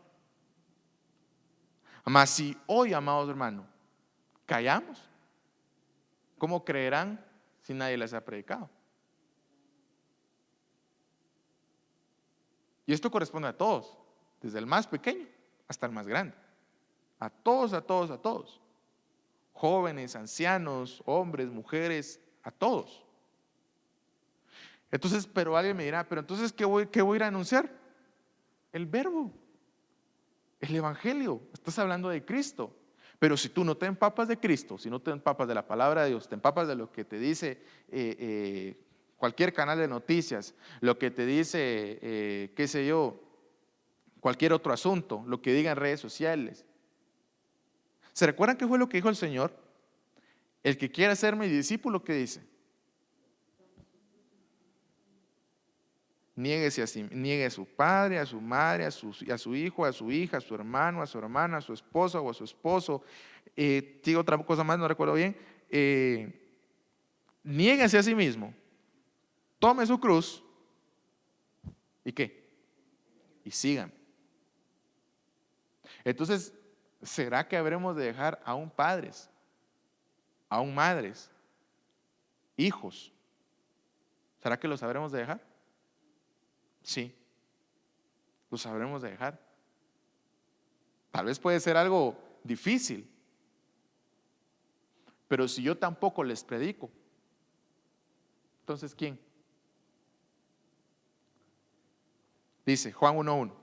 Mas si hoy, amados hermanos, callamos, ¿cómo creerán si nadie les ha predicado? Y esto corresponde a todos, desde el más pequeño hasta el más grande. A todos, a todos, a todos. Jóvenes, ancianos, hombres, mujeres, a todos. Entonces, pero alguien me dirá, pero entonces, ¿qué voy a ir a anunciar? El verbo, el evangelio. Estás hablando de Cristo. Pero si tú no te empapas de Cristo, si no te empapas de la palabra de Dios, te empapas de lo que te dice cualquier canal de noticias, lo que te dice, qué sé yo, cualquier otro asunto, lo que digan redes sociales. ¿Se recuerdan qué fue lo que dijo el Señor? El que quiera ser mi discípulo, ¿qué dice? Niéguese a sí, niegue a su padre, a su madre, a su hijo, a su hija, a su hermano, a su hermana, a su esposa o a su esposo. Digo otra cosa más, no recuerdo bien. Niéguese a sí mismo, tome su cruz y ¿qué? Y síganme. Entonces, ¿será que habremos de dejar aún padres, aún madres, hijos? ¿Será que los habremos de dejar? Sí, los habremos de dejar. Tal vez puede ser algo difícil, pero si yo tampoco les predico, entonces ¿quién? Dice Juan 1:1,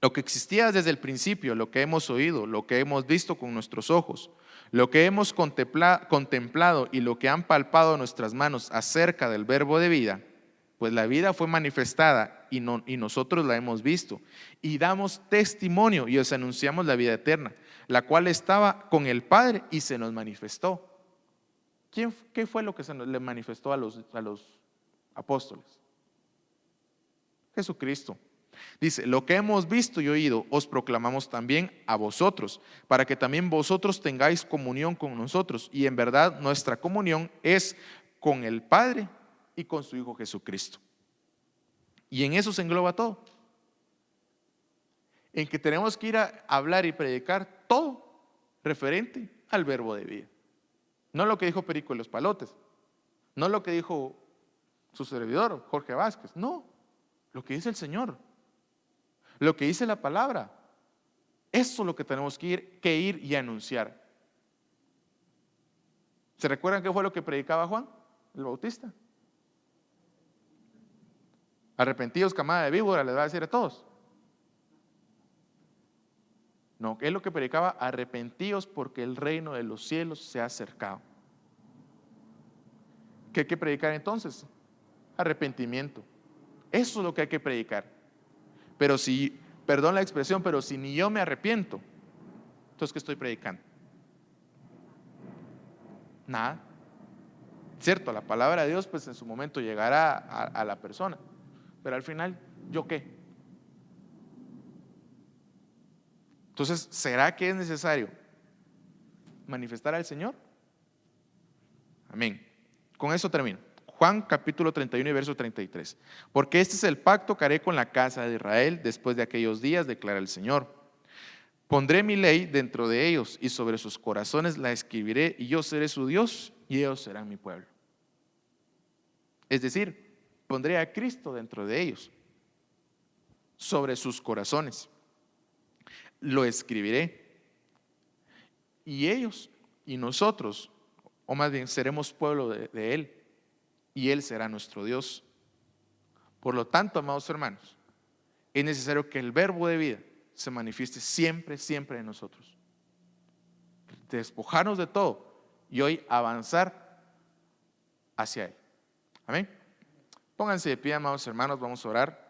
Lo que existía desde el principio, lo que hemos oído, lo que hemos visto con nuestros ojos, lo que hemos contemplado y lo que han palpado nuestras manos acerca del verbo de vida, pues la vida fue manifestada y nosotros la hemos visto y damos testimonio y os anunciamos la vida eterna, la cual estaba con el Padre y se nos manifestó. ¿Qué fue lo que se le manifestó a los apóstoles? Jesucristo. Dice, lo que hemos visto y oído os proclamamos también a vosotros, para que también vosotros tengáis comunión con nosotros. Y en verdad nuestra comunión es con el Padre y con su Hijo Jesucristo. Y en eso se engloba todo. En que tenemos que ir a hablar y predicar todo referente al verbo de vida. No lo que dijo Perico de los Palotes, no lo que dijo su servidor, Jorge Vázquez, no, lo que dice el Señor, lo que dice la palabra. Eso es lo que tenemos que ir y anunciar. ¿Se recuerdan qué fue lo que predicaba Juan el Bautista? Arrepentidos, camada de víbora, les va a decir a todos. No, ¿qué es lo que predicaba? Arrepentíos porque el reino de los cielos se ha acercado. ¿Qué hay que predicar entonces? Arrepentimiento. Eso es lo que hay que predicar. Pero si, perdón la expresión, pero si ni yo me arrepiento, entonces ¿qué estoy predicando? Nada. Cierto, la palabra de Dios pues en su momento llegará a la persona, pero al final, ¿yo qué? Entonces, ¿será que es necesario manifestar al Señor? Amén. Con eso termino. Juan capítulo 31 y verso 33. Porque este es el pacto que haré con la casa de Israel después de aquellos días, declara el Señor. Pondré mi ley dentro de ellos y sobre sus corazones la escribiré y yo seré su Dios y ellos serán mi pueblo. Es decir, pondré a Cristo dentro de ellos, sobre sus corazones. Lo escribiré y ellos y nosotros, o más bien seremos pueblo de Él y Él será nuestro Dios. Por lo tanto, amados hermanos, es necesario que el verbo de vida se manifieste siempre, siempre en nosotros. Despojarnos de todo y hoy avanzar hacia Él. Amén. Pónganse de pie, amados hermanos, vamos a orar.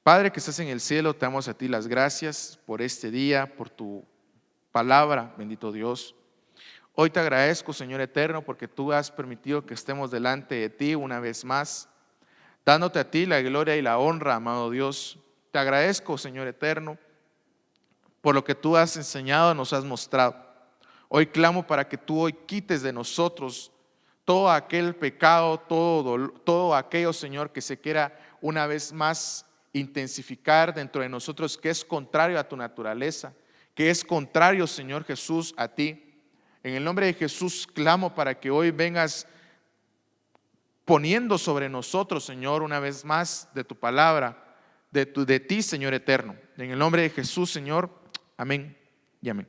Padre que estás en el cielo, te damos a ti las gracias por este día, por tu palabra, bendito Dios. Hoy te agradezco, Señor eterno, porque tú has permitido que estemos delante de ti una vez más, dándote a ti la gloria y la honra, amado Dios. Te agradezco, Señor eterno, por lo que tú has enseñado, nos has mostrado. Hoy clamo para que tú hoy quites de nosotros todo aquel pecado, todo aquello, Señor, que se quiera una vez más intensificar dentro de nosotros, que es contrario a tu naturaleza, que es contrario, Señor Jesús, a ti. En el nombre de Jesús clamo para que hoy vengas poniendo sobre nosotros, Señor, una vez más de tu palabra, de ti, Señor eterno. En el nombre de Jesús, Señor, amén y amén.